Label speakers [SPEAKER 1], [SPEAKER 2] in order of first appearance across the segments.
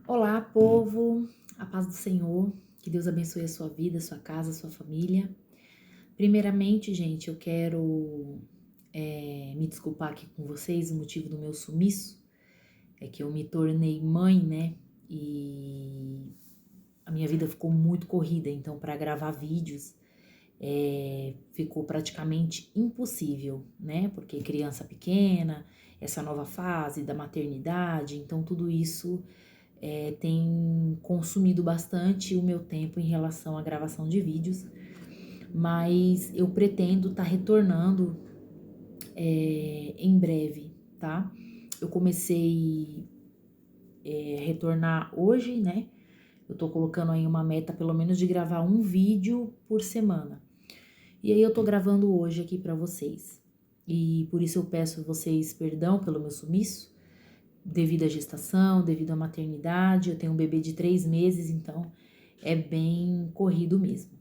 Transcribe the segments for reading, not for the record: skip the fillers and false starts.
[SPEAKER 1] Olá, povo, a paz do Senhor, que Deus abençoe a sua vida, a sua casa, a sua família. Primeiramente, gente, eu quero me desculpar aqui com vocês. O motivo do meu sumiço é que eu me tornei mãe, né? E a minha vida ficou muito corrida, então para gravar vídeos ficou praticamente impossível, né? Porque criança pequena, essa nova fase da maternidade, então tudo isso tem consumido bastante o meu tempo em relação à gravação de vídeos, mas eu pretendo estar retornando em breve, tá? Eu comecei a retornar hoje, né? Eu tô colocando aí uma meta pelo menos de gravar um vídeo por semana. E aí eu tô gravando hoje aqui pra vocês. E por isso eu peço a vocês perdão pelo meu sumiço, devido à gestação, devido à maternidade. Eu tenho um bebê de 3 meses, então é bem corrido mesmo.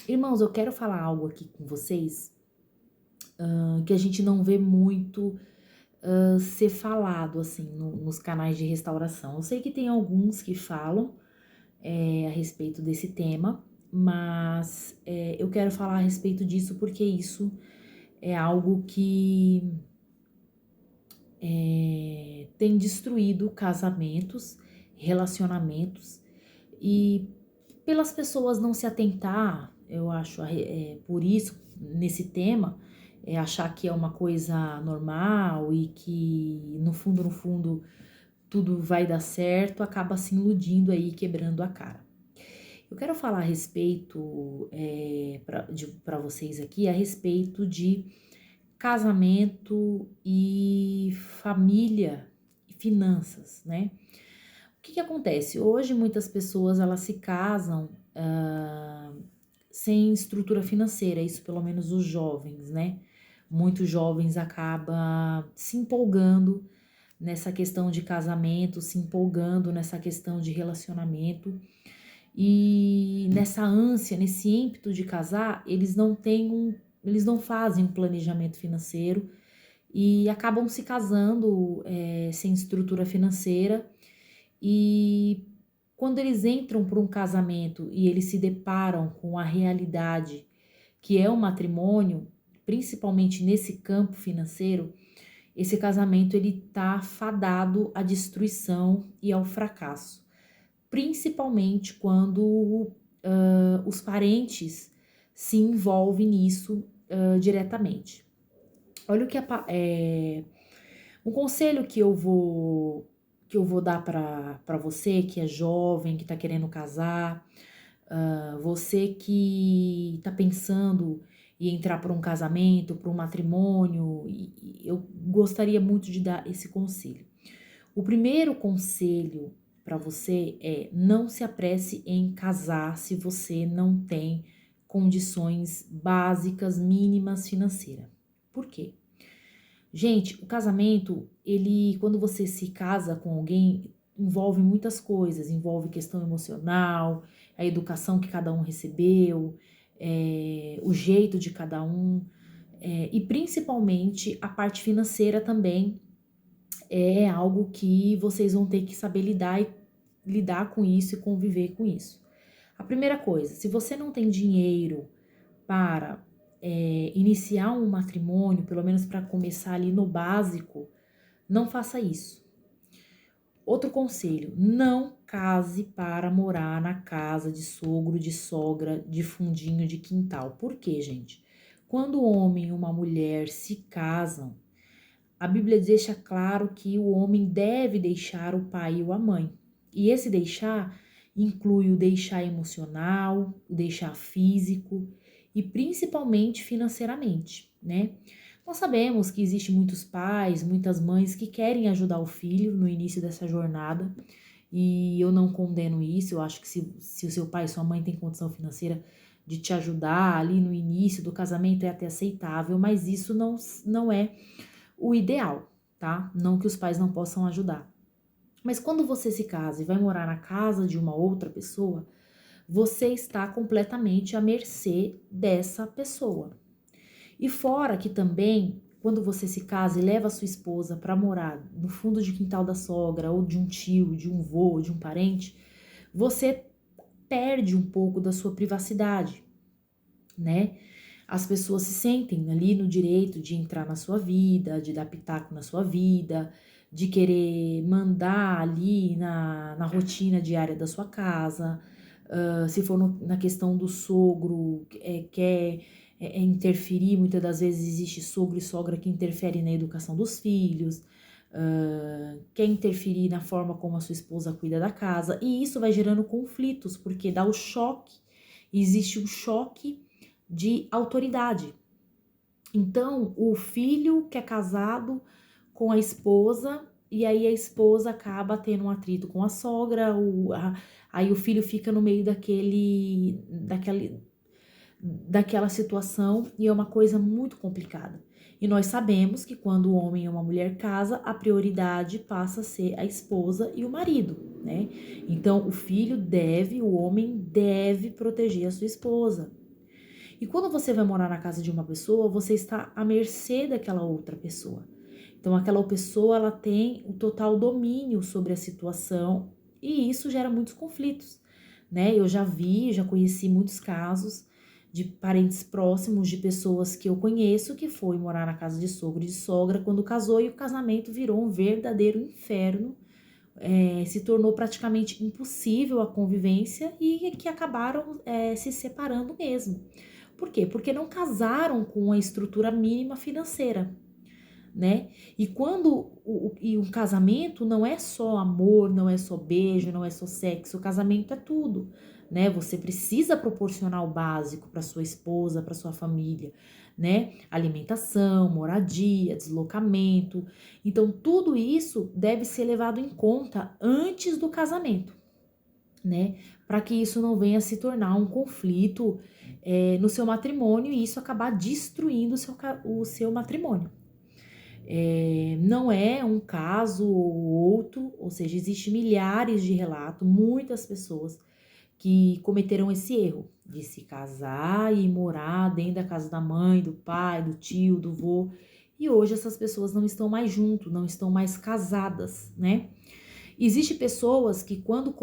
[SPEAKER 1] Irmãos, eu quero falar algo aqui com vocês que a gente não vê muito ser falado assim nos canais de restauração. Eu sei que tem alguns que falam a respeito desse tema, mas eu quero falar a respeito disso porque isso é algo que tem destruído casamentos, relacionamentos, e pelas pessoas não se atentar, eu acho, por isso, nesse tema, achar que é uma coisa normal e que no fundo, tudo vai dar certo, acaba se iludindo aí, quebrando a cara. Eu quero falar a respeito, para vocês aqui, a respeito de casamento e família e finanças, né? O que acontece? Hoje muitas pessoas elas se casam sem estrutura financeira, isso pelo menos os jovens, né? Muitos jovens acabam se empolgando nessa questão de casamento, se empolgando nessa questão de relacionamento e nessa ânsia, nesse ímpeto de casar, eles não fazem um planejamento financeiro e acabam se casando sem estrutura financeira. E quando eles entram para um casamento e eles se deparam com a realidade que é o matrimônio, principalmente nesse campo financeiro, esse casamento ele tá fadado à destruição e ao fracasso, principalmente quando os parentes se envolvem nisso diretamente. Olha o que um conselho que eu vou dar para você que é jovem, que está querendo casar, você que está pensando em entrar para um casamento, para um matrimônio, e eu gostaria muito de dar esse conselho. O primeiro conselho para você é: não se apresse em casar se você não tem condições básicas mínimas financeiras. Por quê? Gente, o casamento, ele, quando você se casa com alguém, envolve muitas coisas, envolve questão emocional, a educação que cada um recebeu, o jeito de cada um, e principalmente a parte financeira também é algo que vocês vão ter que saber lidar com isso e conviver com isso. A primeira coisa, se você não tem dinheiro para iniciar um matrimônio, pelo menos para começar ali no básico, não faça isso. Outro conselho, não case para morar na casa de sogro, de sogra, de fundinho de quintal. Por quê, gente? Quando o homem e uma mulher se casam, a Bíblia deixa claro que o homem deve deixar o pai ou a mãe. E esse deixar inclui o deixar emocional, o deixar físico e principalmente financeiramente, né? Nós sabemos que existem muitos pais, muitas mães que querem ajudar o filho no início dessa jornada, e eu não condeno isso. Eu acho que se o seu pai e sua mãe têm condição financeira de te ajudar ali no início do casamento, é até aceitável, mas isso não é o ideal, tá? Não que os pais não possam ajudar. Mas quando você se casa e vai morar na casa de uma outra pessoa, você está completamente à mercê dessa pessoa. E fora que também, quando você se casa e leva a sua esposa para morar no fundo de quintal da sogra, ou de um tio, de um vô, de um parente, você perde um pouco da sua privacidade, né? As pessoas se sentem ali no direito de entrar na sua vida, de dar pitaco na sua vida, de querer mandar ali na rotina diária da sua casa. Se for na questão do sogro, quer interferir, muitas das vezes existe sogro e sogra que interferem na educação dos filhos, quer interferir na forma como a sua esposa cuida da casa, e isso vai gerando conflitos, porque dá o choque, existe um choque de autoridade. Então, o filho que é casado com a esposa, e aí a esposa acaba tendo um atrito com a sogra, aí o filho fica no meio daquela situação, e é uma coisa muito complicada. E nós sabemos que quando o homem e uma mulher casa, a prioridade passa a ser a esposa e o marido, né? Então, o homem deve proteger a sua esposa. E quando você vai morar na casa de uma pessoa, você está à mercê daquela outra pessoa. Então, aquela pessoa, ela tem o total domínio sobre a situação, e isso gera muitos conflitos, né? Eu já conheci muitos casos de parentes próximos, de pessoas que eu conheço, que foi morar na casa de sogro e de sogra quando casou, e o casamento virou um verdadeiro inferno, se tornou praticamente impossível a convivência, e que acabaram se separando mesmo. Por quê? Porque não casaram com a estrutura mínima financeira, né? E e um casamento não é só amor, não é só beijo, não é só sexo, o casamento é tudo, né? Você precisa proporcionar o básico para sua esposa, para sua família, né? Alimentação, moradia, deslocamento. Então, tudo isso deve ser levado em conta antes do casamento, né? Para que isso não venha a se tornar um conflito no seu matrimônio, e isso acabar destruindo o seu matrimônio. Não é um caso ou outro, ou seja, existem milhares de relatos, muitas pessoas que cometeram esse erro de se casar e morar dentro da casa da mãe, do pai, do tio, do vô, e hoje essas pessoas não estão mais juntos, não estão mais casadas, né? Existem pessoas que quando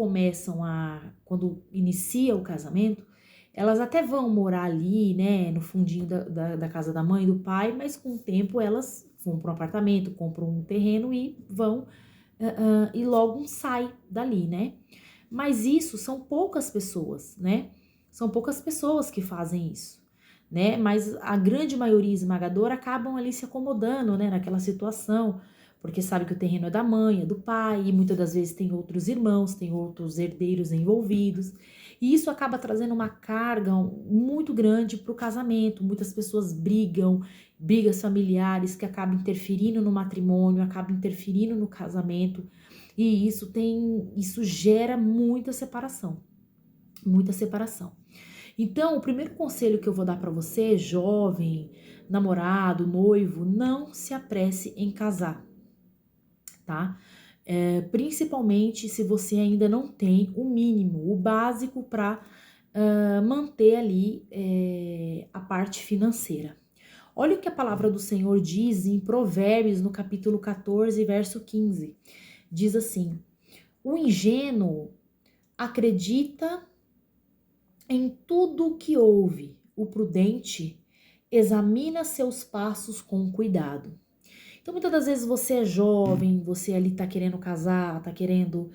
[SPEAKER 1] inicia o casamento, elas até vão morar ali, né, no fundinho da casa da mãe e do pai, mas com o tempo elas vão para um apartamento, compram um terreno e vão, e logo sai dali, né? Mas isso são poucas pessoas, né? São poucas pessoas que fazem isso, né? Mas a grande maioria esmagadora acabam ali se acomodando, né, naquela situação, porque sabe que o terreno é da mãe, é do pai, e muitas das vezes tem outros irmãos, tem outros herdeiros envolvidos, e isso acaba trazendo uma carga muito grande para o casamento. Muitas pessoas brigas familiares que acabam interferindo no matrimônio, acabam interferindo no casamento, e isso gera muita separação, muita separação. Então, o primeiro conselho que eu vou dar para você, jovem, namorado, noivo, não se apresse em casar, tá? Principalmente se você ainda não tem o mínimo, o básico para manter ali a parte financeira. Olha o que a palavra do Senhor diz em Provérbios, no capítulo 14, verso 15. Diz assim: o ingênuo acredita em tudo o que ouve, o prudente examina seus passos com cuidado. Então, muitas das vezes você é jovem, você ali tá querendo casar, tá querendo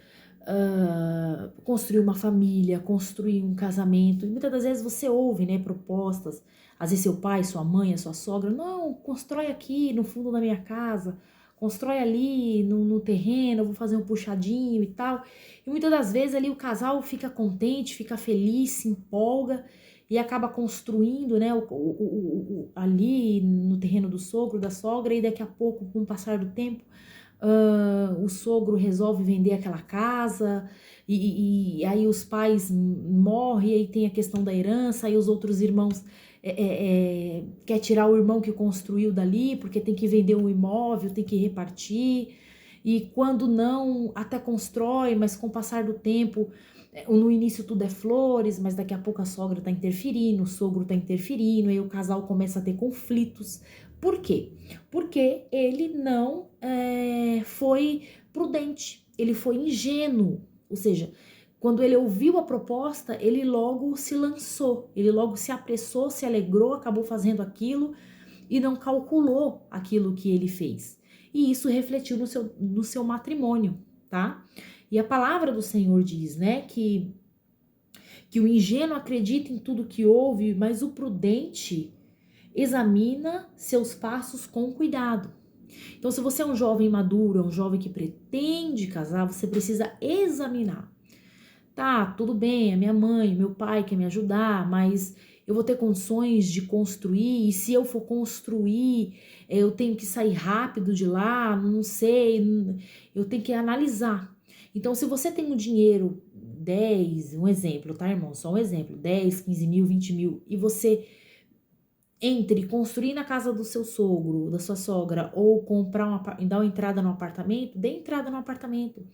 [SPEAKER 1] construir uma família, construir um casamento, e muitas das vezes você ouve, né, propostas, às vezes seu pai, sua mãe, a sua sogra, não, constrói aqui no fundo da minha casa, constrói ali no terreno, eu vou fazer um puxadinho e tal, e muitas das vezes ali o casal fica contente, fica feliz, se empolga, e acaba construindo, né, ali no terreno do sogro, da sogra, e daqui a pouco, com o passar do tempo, o sogro resolve vender aquela casa, e aí os pais morrem, e aí tem a questão da herança, aí os outros irmãos quer tirar o irmão que construiu dali, porque tem que vender um imóvel, tem que repartir, e quando não, até constrói, mas com o passar do tempo, no início tudo é flores, mas daqui a pouco a sogra tá interferindo, o sogro tá interferindo, aí o casal começa a ter conflitos, Por quê? Porque ele não foi prudente, ele foi ingênuo, ou seja, quando ele ouviu a proposta, ele logo se lançou, ele logo se apressou, se alegrou, acabou fazendo aquilo e não calculou aquilo que ele fez. E isso refletiu no seu matrimônio, tá? E a palavra do Senhor diz, né, que o ingênuo acredita em tudo que ouve, mas o prudente examina seus passos com cuidado. Então, se você é um jovem maduro, um jovem que pretende casar, você precisa examinar. Tá, tudo bem, a minha mãe, meu pai quer me ajudar, mas eu vou ter condições de construir, e se eu for construir, eu tenho que sair rápido de lá, não sei, eu tenho que analisar. Então, se você tem um dinheiro, 10, um exemplo, tá, irmão? Só um exemplo, 10, 15 mil, 20 mil, e você entre construir na casa do seu sogro, da sua sogra, ou dar uma entrada no apartamento, dê entrada no apartamento.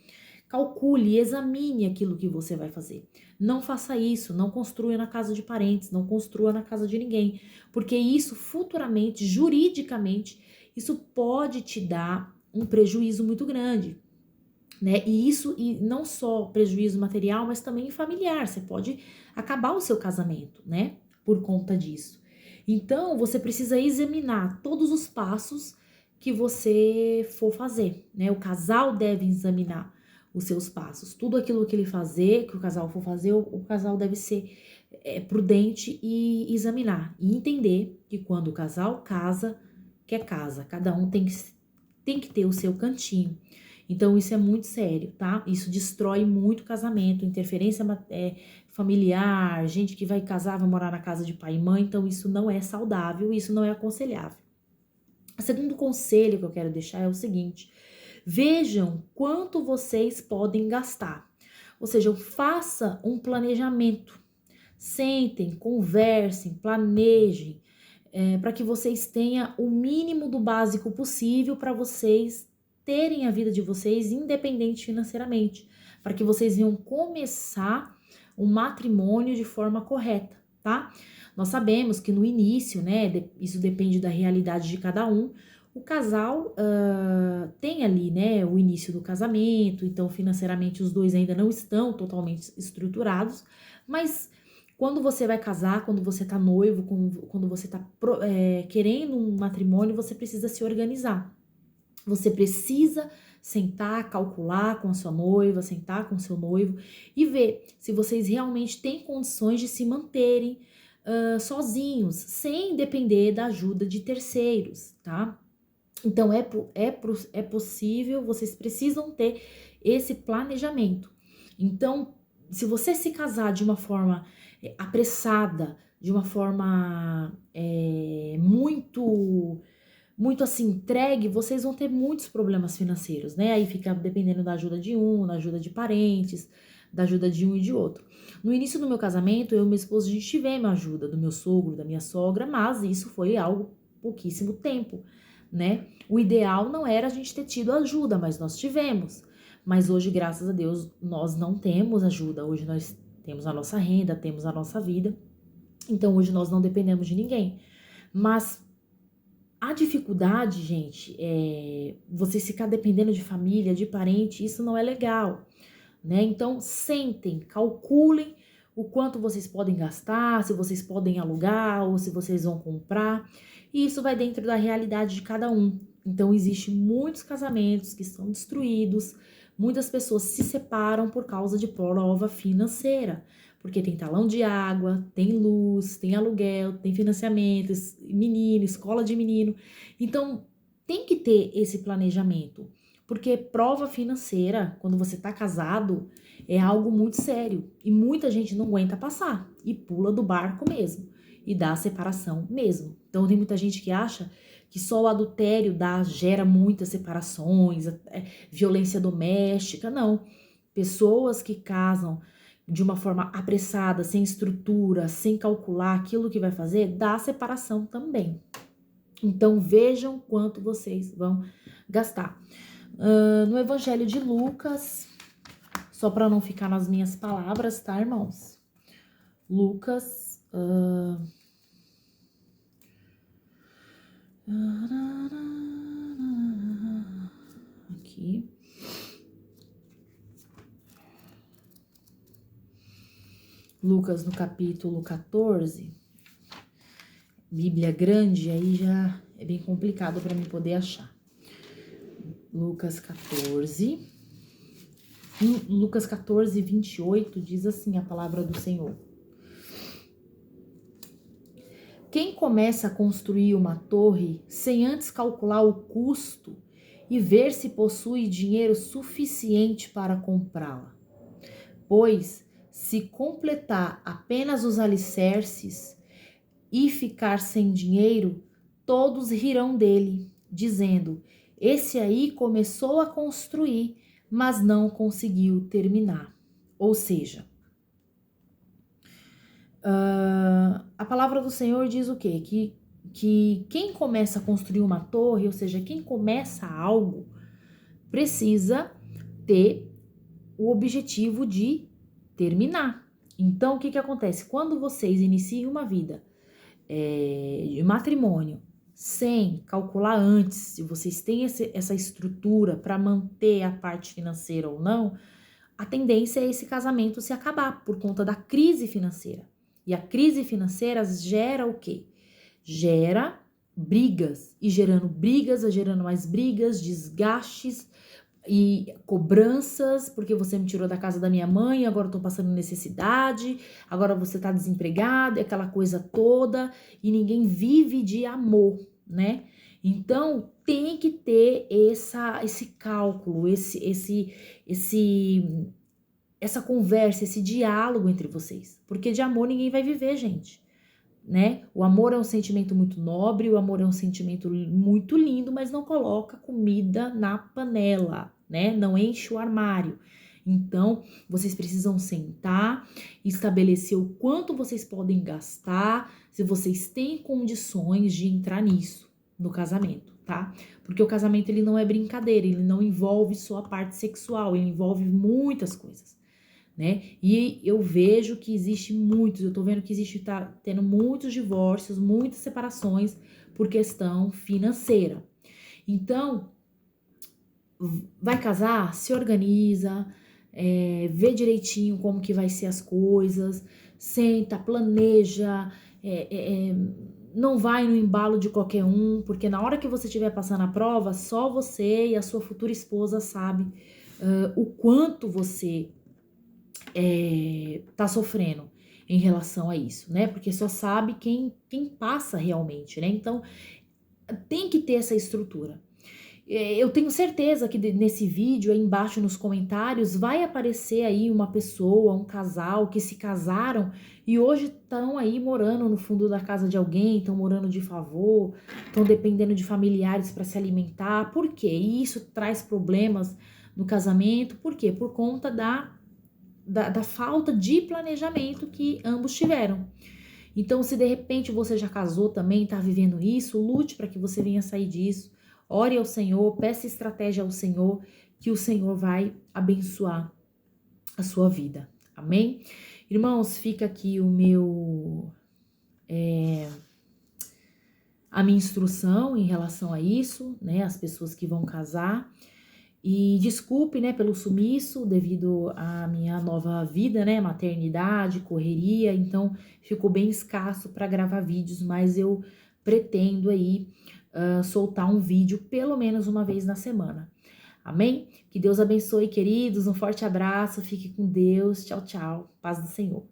[SPEAKER 1] Calcule, examine aquilo que você vai fazer. Não faça isso, não construa na casa de parentes, não construa na casa de ninguém, porque isso futuramente, juridicamente, isso pode te dar um prejuízo muito grande, né? E não só prejuízo material, mas também familiar. Você pode acabar o seu casamento, né? Por conta disso. Então, você precisa examinar todos os passos que você for fazer, né? O casal deve examinar os seus passos. Tudo aquilo que ele fazer, que o casal for fazer, o casal deve ser prudente e examinar. E entender que quando o casal casa, quer casa. Cada um tem que ter o seu cantinho. Então, isso é muito sério, tá? Isso destrói muito casamento, interferência familiar, gente que vai casar, vai morar na casa de pai e mãe. Então, isso não é saudável, isso não é aconselhável. O segundo conselho que eu quero deixar é o seguinte: vejam quanto vocês podem gastar. Ou seja, faça um planejamento. Sentem, conversem, planejem, para que vocês tenham o mínimo do básico possível para vocês terem a vida de vocês independente financeiramente, para que vocês venham começar o matrimônio de forma correta, tá? Nós sabemos que no início, né, isso depende da realidade de cada um, o casal tem ali, né, o início do casamento, então financeiramente os dois ainda não estão totalmente estruturados, mas quando você vai casar, quando você tá noivo, quando você tá querendo um matrimônio, você precisa se organizar. Você precisa sentar, calcular com a sua noiva, sentar com o seu noivo e ver se vocês realmente têm condições de se manterem sozinhos, sem depender da ajuda de terceiros, tá? Então, é possível, vocês precisam ter esse planejamento. Então, se você se casar de uma forma apressada, de uma forma muito assim, entregue, vocês vão ter muitos problemas financeiros, né? Aí fica dependendo da ajuda de um, da ajuda de parentes, da ajuda de um e de outro. No início do meu casamento, eu e meu esposo, a gente tivemos ajuda do meu sogro, da minha sogra, mas isso foi algo pouquíssimo tempo, né? O ideal não era a gente ter tido ajuda, mas nós tivemos. Mas hoje, graças a Deus, nós não temos ajuda. Hoje nós temos a nossa renda, temos a nossa vida. Então hoje nós não dependemos de ninguém. Mas a dificuldade, gente, você ficar dependendo de família, de parente, isso não é legal, né? Então, sentem, calculem o quanto vocês podem gastar, se vocês podem alugar ou se vocês vão comprar. E isso vai dentro da realidade de cada um. Então, existem muitos casamentos que são destruídos, muitas pessoas se separam por causa de prova financeira. Porque tem talão de água, tem luz, tem aluguel, tem financiamento, menino, escola de menino. Então, tem que ter esse planejamento. Porque prova financeira, quando você tá casado, é algo muito sério. E muita gente não aguenta passar e pula do barco mesmo. E dá a separação mesmo. Então, tem muita gente que acha que só o adultério gera muitas separações, violência doméstica. Não. Pessoas que casam de uma forma apressada, sem estrutura, sem calcular aquilo que vai fazer, dá separação também. Então vejam quanto vocês vão gastar. No Evangelho de Lucas, só para não ficar nas minhas palavras, tá, irmãos? Lucas Aqui. Lucas no capítulo 14. Bíblia grande, aí já é bem complicado para mim poder achar. Lucas 14. Lucas 14, 28 diz assim a palavra do Senhor. Quem começa a construir uma torre sem antes calcular o custo e ver se possui dinheiro suficiente para comprá-la? Pois, se completar apenas os alicerces e ficar sem dinheiro, todos rirão dele, dizendo: esse aí começou a construir, mas não conseguiu terminar. Ou seja, a palavra do Senhor diz o quê? Que quem começa a construir uma torre, ou seja, quem começa algo, precisa ter o objetivo de terminar. Então, o que acontece? Quando vocês iniciam uma vida de matrimônio, sem calcular antes se vocês têm essa estrutura para manter a parte financeira ou não, a tendência é esse casamento se acabar por conta da crise financeira. E a crise financeira gera o quê? Gera brigas. E gerando brigas, vai gerando mais brigas, desgastes e cobranças, porque você me tirou da casa da minha mãe, agora eu tô passando necessidade, agora você tá desempregado, aquela coisa toda, e ninguém vive de amor, né? Então, tem que ter esse cálculo, essa conversa, esse diálogo entre vocês. Porque de amor ninguém vai viver, gente, né? O amor é um sentimento muito nobre, o amor é um sentimento muito lindo, mas não coloca comida na panela, né? Não enche o armário. Então, vocês precisam sentar, estabelecer o quanto vocês podem gastar, se vocês têm condições de entrar nisso, no casamento, tá? Porque o casamento, ele não é brincadeira, ele não envolve só a parte sexual, ele envolve muitas coisas, né? E eu vejo que eu tô vendo que tá tendo muitos divórcios, muitas separações por questão financeira. Então, vai casar, se organiza, vê direitinho como que vai ser as coisas, senta, planeja, não vai no embalo de qualquer um, porque na hora que você estiver passando a prova, só você e a sua futura esposa sabe o quanto você tá sofrendo em relação a isso, né? Porque só sabe quem passa realmente, né? Então, tem que ter essa estrutura. Eu tenho certeza que nesse vídeo, aí embaixo nos comentários, vai aparecer aí uma pessoa, um casal que se casaram e hoje estão aí morando no fundo da casa de alguém, estão morando de favor, estão dependendo de familiares para se alimentar. Por quê? E isso traz problemas no casamento. Por quê? Por conta da falta de planejamento que ambos tiveram. Então, se de repente você já casou também, tá vivendo isso, lute para que você venha sair disso. Ore ao Senhor, peça estratégia ao Senhor, que o Senhor vai abençoar a sua vida. Amém? Irmãos, fica aqui a minha instrução em relação a isso, né? As pessoas que vão casar. E desculpe, né, pelo sumiço devido à minha nova vida, né, maternidade, correria, então ficou bem escasso para gravar vídeos, mas eu pretendo aí soltar um vídeo pelo menos uma vez na semana. Amém? Que Deus abençoe, queridos, um forte abraço, fique com Deus, tchau, tchau, paz do Senhor.